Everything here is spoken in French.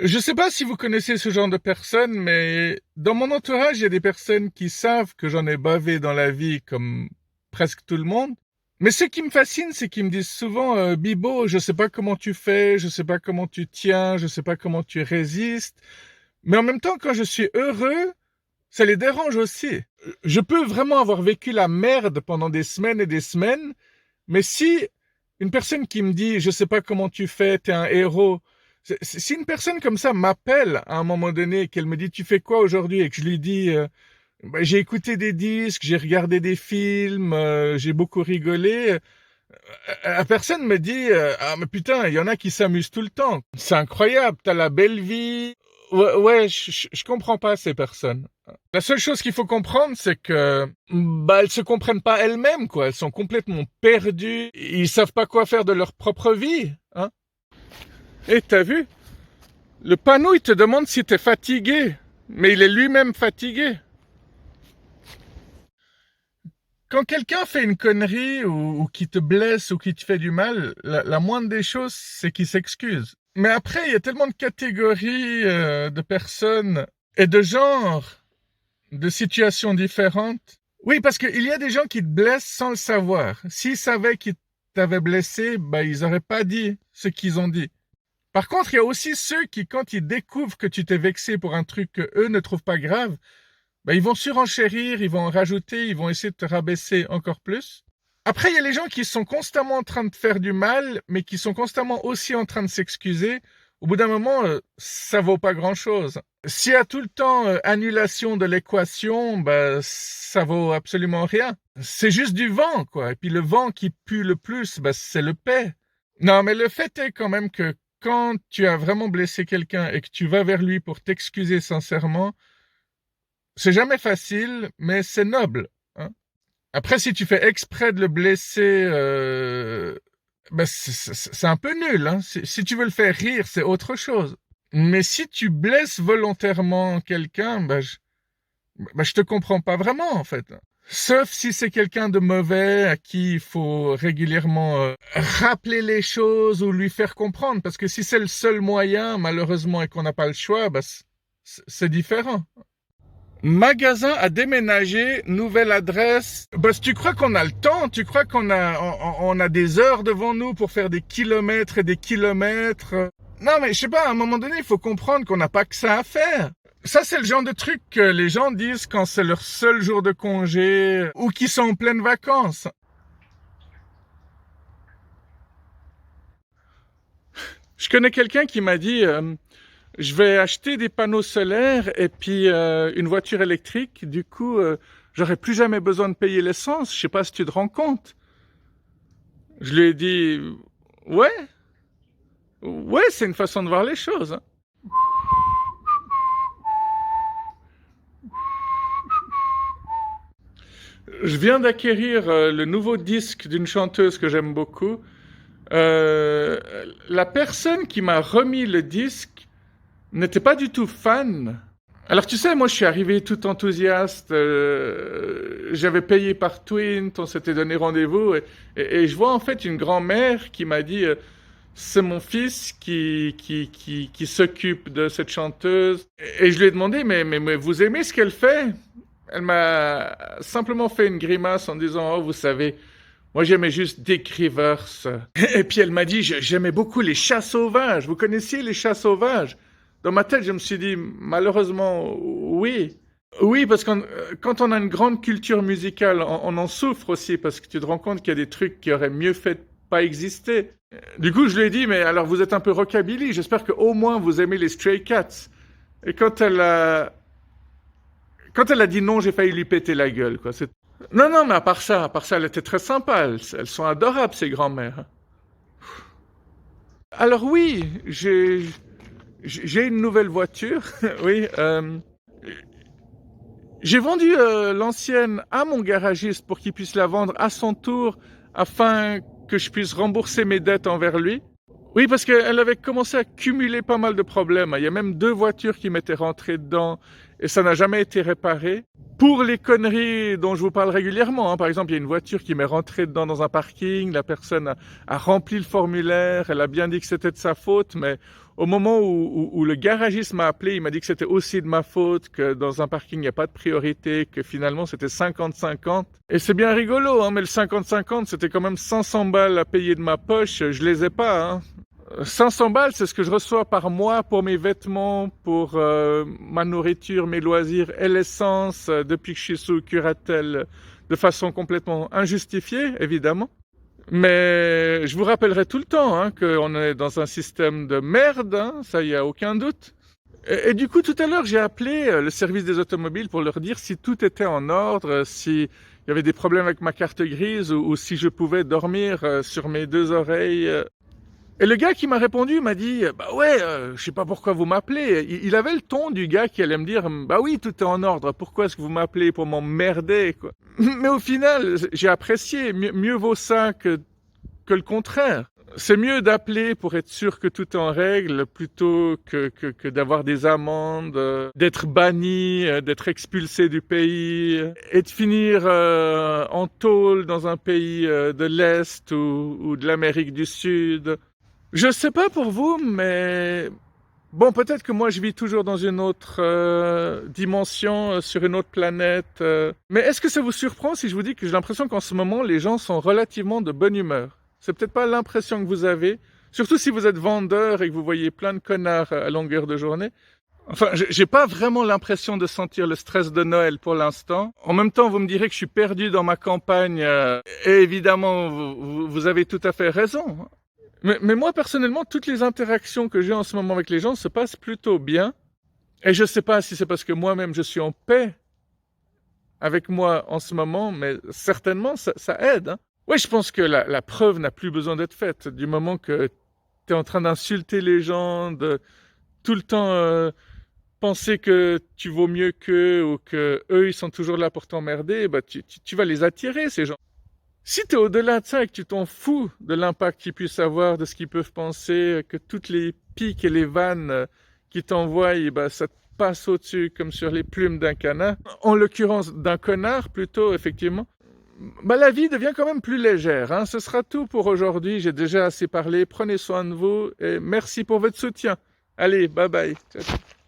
Je sais pas si vous connaissez ce genre de personnes, mais dans mon entourage, il y a des personnes qui savent que j'en ai bavé dans la vie comme presque tout le monde. Mais ce qui me fascine, c'est qu'ils me disent souvent, Bibo, je sais pas comment tu fais, je sais pas comment tu tiens, je sais pas comment tu résistes. Mais en même temps, quand je suis heureux, ça les dérange aussi. Je peux vraiment avoir vécu la merde pendant des semaines et des semaines, mais si une personne qui me dit, je sais pas comment tu fais, t'es un héros, si une personne comme ça m'appelle à un moment donné, qu'elle me dit, tu fais quoi aujourd'hui, et que je lui dis, bah, j'ai écouté des disques, j'ai regardé des films, j'ai beaucoup rigolé, la personne me dit, ah mais putain, il y en a qui s'amusent tout le temps. C'est incroyable, t'as la belle vie. Ouais, ouais, je comprends pas ces personnes. La seule chose qu'il faut comprendre, c'est que bah elles se comprennent pas elles-mêmes, quoi. Elles sont complètement perdues. Ils savent pas quoi faire de leur propre vie, hein. Et t'as vu? Le panneau, il te demande si t'es fatigué, mais il est lui-même fatigué. Quand quelqu'un fait une connerie ou qui te blesse ou qui te fait du mal, la moindre des choses, c'est qu'il s'excuse. Mais après, il y a tellement de catégories de personnes et de genres, de situations différentes. Oui, parce qu'il y a des gens qui te blessent sans le savoir. S'ils savaient qu'ils t'avaient blessé, bah, ils auraient pas dit ce qu'ils ont dit. Par contre, il y a aussi ceux qui, quand ils découvrent que tu t'es vexé pour un truc que eux ne trouvent pas grave, ben, ils vont surenchérir, ils vont en rajouter, ils vont essayer de te rabaisser encore plus. Après, il y a les gens qui sont constamment en train de faire du mal, mais qui sont constamment aussi en train de s'excuser. Au bout d'un moment, ça vaut pas grand-chose. S'il y a tout le temps annulation de l'équation, ben, ça vaut absolument rien. C'est juste du vent, quoi. Et puis le vent qui pue le plus, ben, c'est le paix. Non, mais le fait est quand même que quand tu as vraiment blessé quelqu'un et que tu vas vers lui pour t'excuser sincèrement, c'est jamais facile, mais c'est noble, hein. Après, si tu fais exprès de le blesser, ben c'est un peu nul, hein. Si tu veux le faire rire, c'est autre chose. Mais si tu blesses volontairement quelqu'un, je te comprends pas vraiment, en fait. Sauf si c'est quelqu'un de mauvais à qui il faut régulièrement rappeler les choses ou lui faire comprendre. Parce que si c'est le seul moyen, malheureusement, et qu'on n'a pas le choix, c'est différent. Magasin à déménager, nouvelle adresse. Bah, si tu crois qu'on a le temps, tu crois qu'on a des heures devant nous pour faire des kilomètres et des kilomètres. Non, mais je sais pas, à un moment donné, il faut comprendre qu'on n'a pas que ça à faire. Ça, c'est le genre de truc que les gens disent quand c'est leur seul jour de congé ou qu'ils sont en pleines vacances. Je connais quelqu'un qui m'a dit, je vais acheter des panneaux solaires et puis une voiture électrique. Du coup, j'aurai plus jamais besoin de payer l'essence. Je sais pas si tu te rends compte. Je lui ai dit, ouais, ouais, c'est une façon de voir les choses, hein. Je viens d'acquérir le nouveau disque d'une chanteuse que j'aime beaucoup. Euh, la personne qui m'a remis le disque n'était pas du tout fan. Alors tu sais, moi je suis arrivé tout enthousiaste, j'avais payé par Twint, on s'était donné rendez-vous et je vois en fait une grand-mère qui m'a dit c'est mon fils qui s'occupe de cette chanteuse. Et je lui ai demandé mais vous aimez ce qu'elle fait? Elle m'a simplement fait une grimace en disant oh vous savez, moi j'aimais juste Dick Rivers. Et puis elle m'a dit j'aimais beaucoup les chats sauvages, vous connaissiez les chats sauvages? Dans ma tête, je me suis dit, malheureusement, oui. Oui, parce que quand on a une grande culture musicale, on en souffre aussi, parce que tu te rends compte qu'il y a des trucs qui auraient mieux fait de pas exister. Du coup, je lui ai dit, mais alors vous êtes un peu rockabilly, j'espère qu'au moins vous aimez les Stray Cats. Et quand elle a dit non, j'ai failli lui péter la gueule, quoi. Non, non, mais à part ça, elle était très sympa. Elles sont adorables, ces grands-mères. Alors oui, j'ai une nouvelle voiture, oui. J'ai vendu l'ancienne à mon garagiste pour qu'il puisse la vendre à son tour afin que je puisse rembourser mes dettes envers lui. Oui, parce qu'elle avait commencé à cumuler pas mal de problèmes. Il y a même 2 voitures qui m'étaient rentrées dedans et ça n'a jamais été réparé. Pour les conneries dont je vous parle régulièrement, hein. Par exemple, il y a une voiture qui m'est rentrée dedans dans un parking, la personne a rempli le formulaire, elle a bien dit que c'était de sa faute, mais au moment où le garagiste m'a appelé, il m'a dit que c'était aussi de ma faute, que dans un parking, il n'y a pas de priorité, que finalement, c'était 50-50. Et c'est bien rigolo, hein, mais le 50-50, c'était quand même 500 balles à payer de ma poche. Je les ai pas, hein. 500 balles, c'est ce que je reçois par mois pour mes vêtements, pour ma nourriture, mes loisirs et l'essence, depuis que je suis sous curatelle, de façon complètement injustifiée, évidemment. Mais je vous rappellerai tout le temps, hein, qu'on est dans un système de merde, hein, ça y a aucun doute. Et du coup, tout à l'heure, j'ai appelé le service des automobiles pour leur dire si tout était en ordre, s'il y avait des problèmes avec ma carte grise ou si je pouvais dormir sur mes deux oreilles. Et le gars qui m'a répondu m'a dit bah ouais, je sais pas pourquoi vous m'appelez. Il avait le ton du gars qui allait me dire bah oui, tout est en ordre, pourquoi est-ce que vous m'appelez pour m'emmerder, quoi. Mais au final, j'ai apprécié, mieux vaut ça que le contraire. C'est mieux d'appeler pour être sûr que tout est en règle plutôt que d'avoir des amendes, d'être banni, d'être expulsé du pays et de finir en tôle dans un pays de l'Est ou de l'Amérique du Sud. Je sais pas pour vous, mais bon, peut-être que moi je vis toujours dans une autre dimension, sur une autre planète. Mais est-ce que ça vous surprend si je vous dis que j'ai l'impression qu'en ce moment les gens sont relativement de bonne humeur? C'est peut-être pas l'impression que vous avez, surtout si vous êtes vendeur et que vous voyez plein de connards à longueur de journée. Enfin, j'ai pas vraiment l'impression de sentir le stress de Noël pour l'instant. En même temps, vous me direz que je suis perdu dans ma campagne, et évidemment, vous avez tout à fait raison. Mais moi, personnellement, toutes les interactions que j'ai en ce moment avec les gens se passent plutôt bien. Et je sais pas si c'est parce que moi-même, je suis en paix avec moi en ce moment, mais certainement, ça aide, hein. Oui, je pense que la preuve n'a plus besoin d'être faite. Du moment que tu es en train d'insulter les gens, de tout le temps penser que tu vaux mieux qu'eux ou que eux ils sont toujours là pour t'emmerder, bah tu vas les attirer, ces gens. Si tu es au-delà de ça et que tu t'en fous de l'impact qu'ils puissent avoir, de ce qu'ils peuvent penser, que toutes les piques et les vannes qu'ils t'envoient, bah, ça te passe au-dessus comme sur les plumes d'un canard, en l'occurrence d'un connard plutôt, effectivement, bah, la vie devient quand même plus légère, hein. Ce sera tout pour aujourd'hui, j'ai déjà assez parlé, prenez soin de vous et merci pour votre soutien. Allez, bye bye. Ciao, ciao.